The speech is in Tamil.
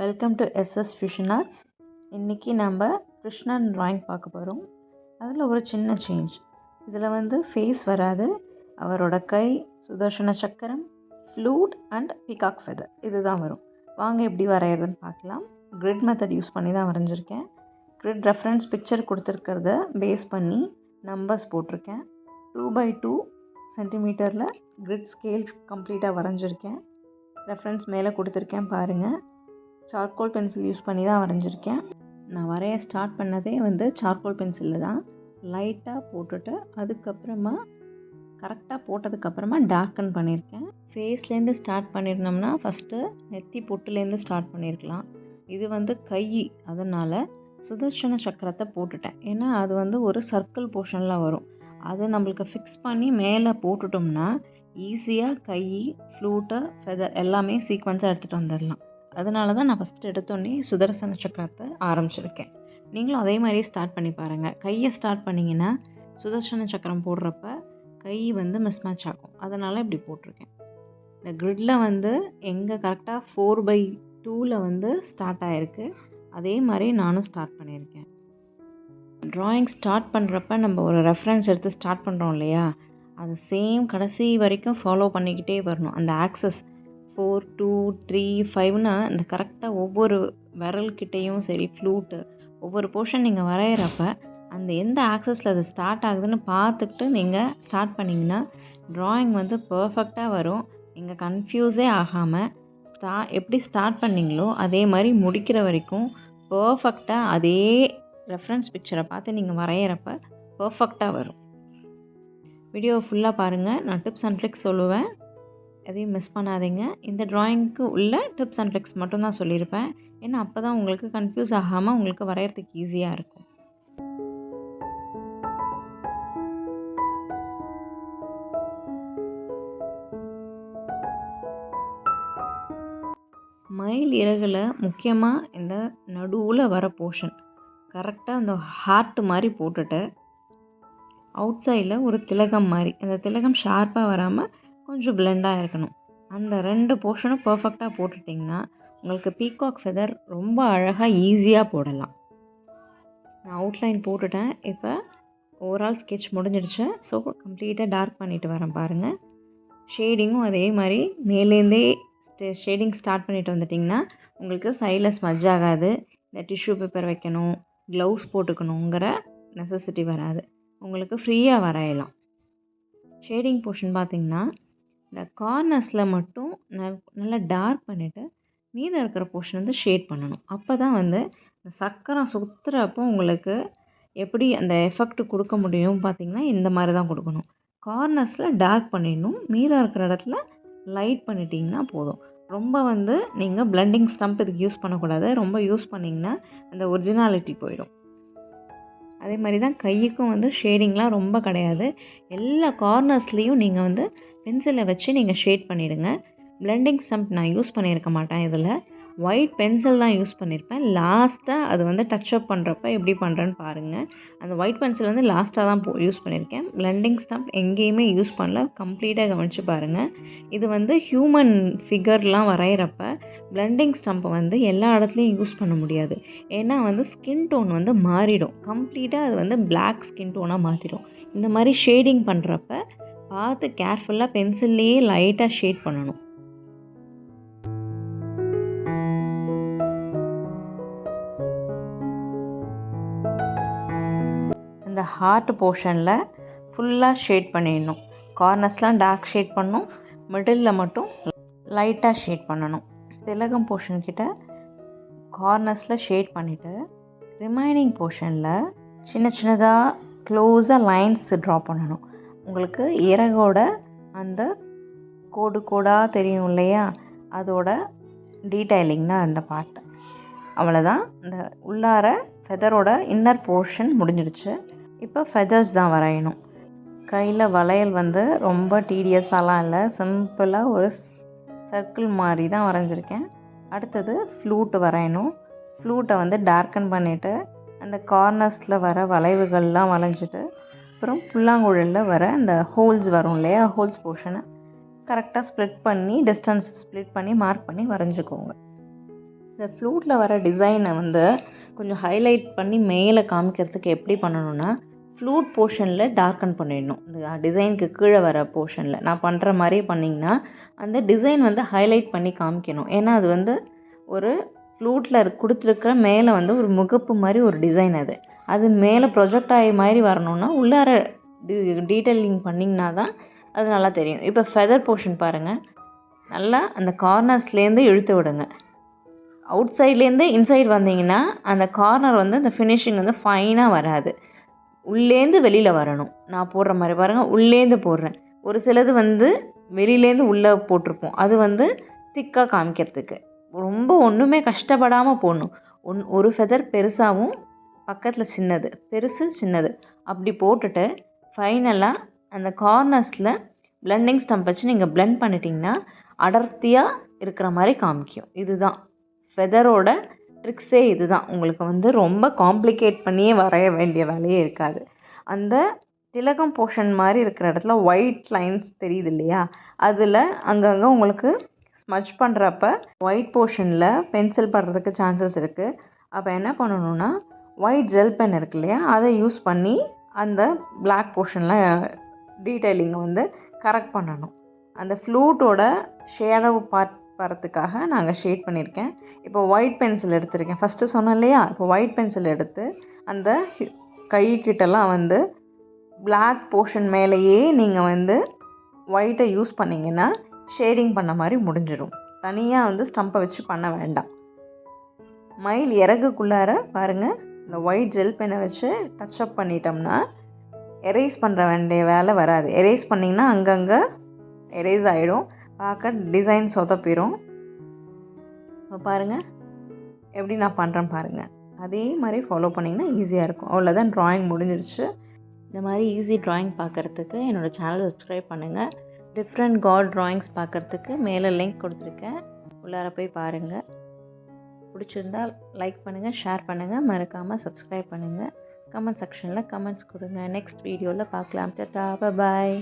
Welcome to SS fusion arts. இன்றைக்கி நம்ம கிருஷ்ணன் ட்ராயிங் பார்க்க போகிறோம். அதில் ஒரு சின்ன சேஞ்ச். இதில் ஃபேஸ் வராது. அவரோட கை, சுதர்சன சக்கரம், ஃப்ளூட் அண்ட் பீகாக் ஃபெதர் இதுதான் வரும். வாங்க எப்படி வரைகிறதுன்னு பார்க்கலாம். கிரிட் மெத்தட் யூஸ் பண்ணி தான் வரைஞ்சிருக்கேன். கிரிட் ரெஃபரன்ஸ் பிக்சர் கொடுத்துருக்கிறத பேஸ் பண்ணி நம்பர்ஸ் போட்டிருக்கேன். 2x2 சென்டிமீட்டரில் கிரிட் ஸ்கேல் கம்ப்ளீட்டாக வரைஞ்சிருக்கேன். ரெஃபரன்ஸ் மேலே கொடுத்துருக்கேன் பாருங்கள். சார்கோல் பென்சில் யூஸ் பண்ணி தான் வரைஞ்சிருக்கேன். நான் வரைய ஸ்டார்ட் பண்ணதே சார்கோல் பென்சிலில் தான். லைட்டாக போட்டுட்டு அதுக்கப்புறமா கரெக்டாக போட்டதுக்கப்புறமா டார்க்கன் பண்ணியிருக்கேன். ஃபேஸ்லேருந்து ஸ்டார்ட் பண்ணியிருந்தோம்னா ஃபஸ்ட்டு நெத்தி பொட்டுலேருந்து ஸ்டார்ட் பண்ணியிருக்கலாம். இது கை, அதனால் சுதர்சன சக்கரத்தை போட்டுட்டேன். ஏன்னா அது ஒரு சர்க்கிள் போர்ஷனில் வரும். அது நம்மளுக்கு ஃபிக்ஸ் பண்ணி மேலே போட்டுட்டோம்னா ஈஸியாக கை, ஃப்ளூட்டு, ஃபெதர் எல்லாமே சீக்வன்ஸாக எடுத்துகிட்டு வந்துடலாம். அதனால தான் நான் ஃபஸ்ட்டு எடுத்தோடனே சுதர்சன சக்கரத்தை ஆரம்பிச்சிருக்கேன். நீங்களும் அதே மாதிரியே ஸ்டார்ட் பண்ணி பாருங்கள். கையை ஸ்டார்ட் பண்ணிங்கன்னா சுதர்சன சக்கரம் போடுறப்ப கை மிஸ் மேட்ச் ஆகும். அதனால் இப்படி போட்டிருக்கேன். இந்த கிரிட்டில் எங்கே கரெக்டாக 4x2 ஸ்டார்ட் ஆகிருக்கு. அதே மாதிரி நானும் ஸ்டார்ட் பண்ணியிருக்கேன். ட்ராயிங் ஸ்டார்ட் பண்ணுறப்ப நம்ம ஒரு ரெஃபரன்ஸ் எடுத்து ஸ்டார்ட் பண்ணுறோம் இல்லையா, அது சேம் கடைசி வரைக்கும் ஃபாலோ பண்ணிக்கிட்டே வரணும். அந்த ஆக்சஸ் 4, 2, 3, 5ன்னு இந்த கரெக்டாக ஒவ்வொரு விரல்கிட்டையும் சரி, ஃப்ளூட்டு ஒவ்வொரு போர்ஷன் நீங்கள் வரைகிறப்ப அந்த எந்த ஆக்சஸில் அது ஸ்டார்ட் ஆகுதுன்னு பார்த்துக்கிட்டு நீங்கள் ஸ்டார்ட் பண்ணிங்கன்னா ட்ராயிங் பர்ஃபெக்டாக வரும். நீங்கள் கன்ஃபியூஸே ஆகாமல் எப்படி ஸ்டார்ட் பண்ணிங்களோ அதே மாதிரி முடிக்கிற வரைக்கும் பர்ஃபெக்டாக அதே ரெஃபரன்ஸ் பிக்சரை பார்த்து நீங்கள் வரைகிறப்ப பர்ஃபெக்டாக வரும். வீடியோ ஃபுல்லாக பாருங்கள். நான் டிப்ஸ் அண்ட் ட்ரிக்ஸ் சொல்லுவேன், எதையும் மிஸ் பண்ணாதீங்க. இந்த ட்ராயிங்க்கு உள்ள டிப்ஸ் அண்ட் ட்ரிக்ஸ் மட்டும்தான் சொல்லியிருப்பேன். ஏன்னா அப்போ தான் உங்களுக்கு கன்ஃபியூஸ் ஆகாமல் உங்களுக்கு வரைகிறதுக்கு ஈஸியாக இருக்கும். மயில் இறகுல முக்கியமாக இந்த நடுவில் வர போர்ஷன் கரெக்டாக அந்த ஹார்ட் மாதிரி போட்டுட்டு அவுட் சைடில் ஒரு திலகம் மாதிரி, அந்த திலகம் ஷார்ப்பாக வராமல் கொஞ்சம் பிளெண்டாக இருக்கணும். அந்த 2 போர்ஷனும் பர்ஃபெக்டாக போட்டுட்டிங்கன்னா உங்களுக்கு பீகாக் ஃபெதர் ரொம்ப அழகாக ஈஸியாக போடலாம். நான் அவுட்லைன் போட்டுட்டேன். இப்போ ஓவரால் ஸ்கெட்ச் முடிஞ்சிடுச்சு. ஸோ கம்ப்ளீட்டாக டார்க் பண்ணிவிட்டு வரேன் பாருங்கள். ஷேடிங்கும் அதே மாதிரி மேலேருந்தே ஷேடிங் ஸ்டார்ட் பண்ணிட்டு வந்துட்டிங்கன்னா உங்களுக்கு சைடில் ஸ்மஜ் ஆகாது. இந்த டிஷ்யூ பேப்பர் வைக்கணும், க்ளவுஸ் போட்டுக்கணுங்கிற நெசசிட்டி வராது. உங்களுக்கு ஃப்ரீயாக வரையலாம். ஷேடிங் போர்ஷன் பார்த்திங்கன்னா இந்த கார்னர்ஸில் மட்டும் நல்லா டார்க் பண்ணிவிட்டு மீதம் இருக்கிற போர்ஷன் ஷேட் பண்ணணும். அப்போ தான் இந்த சக்கரம் சுற்றுறப்போ உங்களுக்கு எப்படி அந்த எஃபெக்ட் கொடுக்க முடியும் பார்த்திங்கன்னா இந்த மாதிரி தான் கொடுக்கணும். கார்னர்ஸில் டார்க் பண்ணிடணும், மீதம் இருக்கிற இடத்துல லைட் பண்ணிட்டிங்கன்னா போதும். ரொம்ப நீங்கள் பிளெண்டிங் ஸ்டம்ப் இதுக்கு யூஸ் பண்ணக்கூடாது. ரொம்ப யூஸ் பண்ணிங்கன்னா அந்த ஒரிஜினாலிட்டி போயிடும். அதே மாதிரி தான் கைக்கும் ஷேடிங்லாம் ரொம்ப கிடையாது. எல்லா கார்னர்ஸ்லேயும் நீங்கள் பென்சிலை வச்சு நீங்கள் ஷேட் பண்ணிவிடுங்க. பிளெண்டிங் ஸ்டம்ப் நான் யூஸ் பண்ணியிருக்க மாட்டேன். இதில் ஒயிட் பென்சில் தான் யூஸ் பண்ணியிருப்பேன். லாஸ்ட்டாக அது டச்சப் பண்ணுறப்ப எப்படி பண்ணுறேன்னு பாருங்கள். அந்த ஒயிட் பென்சில் லாஸ்ட்டாக தான் யூஸ் பண்ணியிருக்கேன். பிளெண்டிங் ஸ்டம்ப் எங்கேயுமே யூஸ் பண்ணல. கம்ப்ளீட்டாக கவனித்து பாருங்கள். இது ஹியூமன் ஃபிகர்லாம் வரைகிறப்ப பிளெண்டிங் ஸ்டம்ப்பை எல்லா இடத்துலையும் யூஸ் பண்ண முடியாது. ஏன்னா ஸ்கின் டோன் மாறிடும். கம்ப்ளீட்டாக அது பிளாக் ஸ்கின் டோனாக மாற்றிடும். இந்த மாதிரி ஷேடிங் பண்ணுறப்ப பார்த்து கேர்ஃபுல்லாக பென்சில்லையே லைட்டாக ஷேட் பண்ணணும். இந்த ஹார்ட் போர்ஷனில் ஃபுல்லாக ஷேட் பண்ணிடணும். கார்னர்ஸ்லாம் டார்க் ஷேட் பண்ணணும், மிடில் மட்டும் லைட்டாக ஷேட் பண்ணணும். திலகம் போர்ஷன் கிட்ட கார்னர்ஸில் ஷேட் பண்ணிவிட்டு ரிமைனிங் போர்ஷனில் சின்ன சின்னதாக க்ளோஸாக லைன்ஸ் ட்ரா பண்ணணும். உங்களுக்கு இறகோட அந்த கோடு கோடாக தெரியும் இல்லையா, அதோட டீடைலிங் தான் அந்த பார்ட். அவ்வளோதான். இந்த உள்ளார ஃபெதரோட இன்னர் போர்ஷன் முடிஞ்சிடுச்சு. இப்போ ஃபெதர்ஸ் தான் வரையணும். கையில் வளையல் ரொம்ப டீடியஸாலாம் இல்லை, சிம்பிளாக ஒரு சர்க்கிள் மாதிரி தான் வரைஞ்சிருக்கேன். அடுத்தது ஃப்ளூட்டு வரையணும். ஃப்ளூட்டை டார்க்கன் பண்ணிவிட்டு அந்த கார்னர்ஸில் வர வளைவுகள்லாம் வளைஞ்சிட்டு அப்புறம் புல்லாங்குழலில் வர அந்த ஹோல்ஸ் வரும் இல்லையா, ஹோல்ஸ் போர்ஷனை கரெக்டாக ஸ்ப்ளிட் பண்ணி டிஸ்டன்ஸ் ஸ்ப்ளிட் பண்ணி மார்க் பண்ணி வரைஞ்சிக்கோங்க. இந்த ஃப்ளூட்டில் வர டிசைனை வந்து கொஞ்சம் ஹைலைட் பண்ணி மேலே காமிக்கிறதுக்கு எப்படி பண்ணணும்னா, ஃப்ளூட் போர்ஷனில் டார்க்கன் பண்ணிடணும். இந்த டிசைனுக்கு கீழே வர போர்ஷனில் நான் பண்ணுற மாதிரியே பண்ணிங்கன்னா அந்த டிசைன் வந்து ஹைலைட் பண்ணி காமிக்கணும். ஏன்னா அது வந்து ஒரு ஃப்ளூட்டில் கொடுத்துருக்குற மேலே வந்து ஒரு முகப்பு மாதிரி ஒரு டிசைன் அது. அது மேலே ப்ரொஜெக்ட் ஆகி மாதிரி வரணும்னா உள்ளார டீட்டெயிலிங் பண்ணிங்கன்னா தான் அது நல்லா தெரியும். இப்போ ஃபெதர் போர்ஷன் பாருங்கள், நல்லா அந்த கார்னர்ஸ்லேருந்து இழுத்து விடுங்க. அவுட் சைட்லேருந்து இன்சைட் வந்தீங்கன்னா அந்த கார்னர் வந்து அந்த ஃபினிஷிங் வந்து ஃபைனாக வராது. உள்ளேருந்து வெளியில் வரணும். நான் போடுற மாதிரி பாருங்கள், உள்ளேருந்து போடுறேன். ஒரு சிலது வந்து வெளியிலேருந்து உள்ளே போட்டிருப்போம். அது வந்து திக்காக காமிக்கிறதுக்கு ரொம்ப ஒன்றுமே கஷ்டப்படாமல் போடணும். ஒரு ஃபெதர் பெருசாகவும் பக்கத்தில் சின்னது, பெருசு சின்னது அப்படி போட்டுட்டு ஃபைனலாக அந்த கார்னர்ஸில் பிளெண்டிங் ஸ்டம்ப் வச்சு நீங்கள் பிளெண்ட் பண்ணிட்டீங்கன்னா அடர்த்தியாக இருக்கிற மாதிரி காமிக்கும். இதுதான் ஃபெதரோட ட்ரிக்ஸே. இதுதான் உங்களுக்கு வந்து ரொம்ப காம்ப்ளிகேட் பண்ணியே வரைய வேண்டிய வேலையே இருக்காது. அந்த திலகம் போர்ஷன் மாதிரி இருக்கிற இடத்துல ஒயிட் லைன்ஸ் தெரியுது இல்லையா, அதில் அங்கங்கே உங்களுக்கு ஸ்மட்ச் பண்ணுறப்ப ஒயிட் போர்ஷனில் பென்சில் படுறதுக்கு சான்சஸ் இருக்குது. அப்போ என்ன பண்ணணுன்னா, ஒயிட் ஜெல் பென் இருக்கு இல்லையா, அதை யூஸ் பண்ணி அந்த பிளாக் போர்ஷனில் டீட்டெயிலிங்கை வந்து கரெக்ட் பண்ணணும். அந்த ஃப்ளூட்டோட ஷேடோ பார்ட் வரத்துக்காக நாங்கள் ஷேட் பண்ணியிருக்கேன். இப்போ ஒயிட் பென்சில் எடுத்திருக்கேன். ஃபஸ்ட்டு சொன்னேன் இல்லையா, இப்போ ஒயிட் பென்சில் எடுத்து அந்த கைக்கிட்டலாம் வந்து பிளாக் போர்ஷன் மேலேயே நீங்கள் வந்து ஒயிட்டை யூஸ் பண்ணிங்கன்னா ஷேடிங் பண்ண மாதிரி முடிஞ்சிடும். தனியாக வந்து ஸ்டம்பை வச்சு பண்ண வேண்டாம். மயில் இறகுக்குள்ளார பாருங்கள், இந்த ஒயிட் ஜெல் பெனை வச்சு டச்சப் பண்ணிட்டோம்னா எரேஸ் பண்ணுற வேண்டிய வேலை வராது. எரேஸ் பண்ணிங்கன்னா அங்கங்கே எரேஸ் ஆகிடும், பார்க்க டிசைன் சொதப்பிடும். இப்போ பாருங்கள் எப்படி நான் பண்ணுறேன் பாருங்கள். அதே மாதிரி ஃபாலோ பண்ணிங்கன்னா ஈஸியாக இருக்கும். அவ்வளோதான், ட்ராயிங் முடிஞ்சிருச்சு. இந்த மாதிரி ஈஸி ட்ராயிங் பார்க்குறதுக்கு என்னோடய சேனலை சப்ஸ்கிரைப் பண்ணுங்கள். டிஃப்ரெண்ட் காட் ட்ராயிங்ஸ் பார்க்குறதுக்கு மேலே லிங்க் கொடுத்துருக்கேன், உள்ளார போய் பாருங்கள். பிடிச்சிருந்தால் லைக் பண்ணுங்கள், ஷேர் பண்ணுங்கள், மறக்காமல் சப்ஸ்கிரைப் பண்ணுங்கள். கமெண்ட் செக்ஷனில் கமெண்ட்ஸ் கொடுங்க. நெக்ஸ்ட் வீடியோவில் பார்க்கலாம். டாடா, பாய்.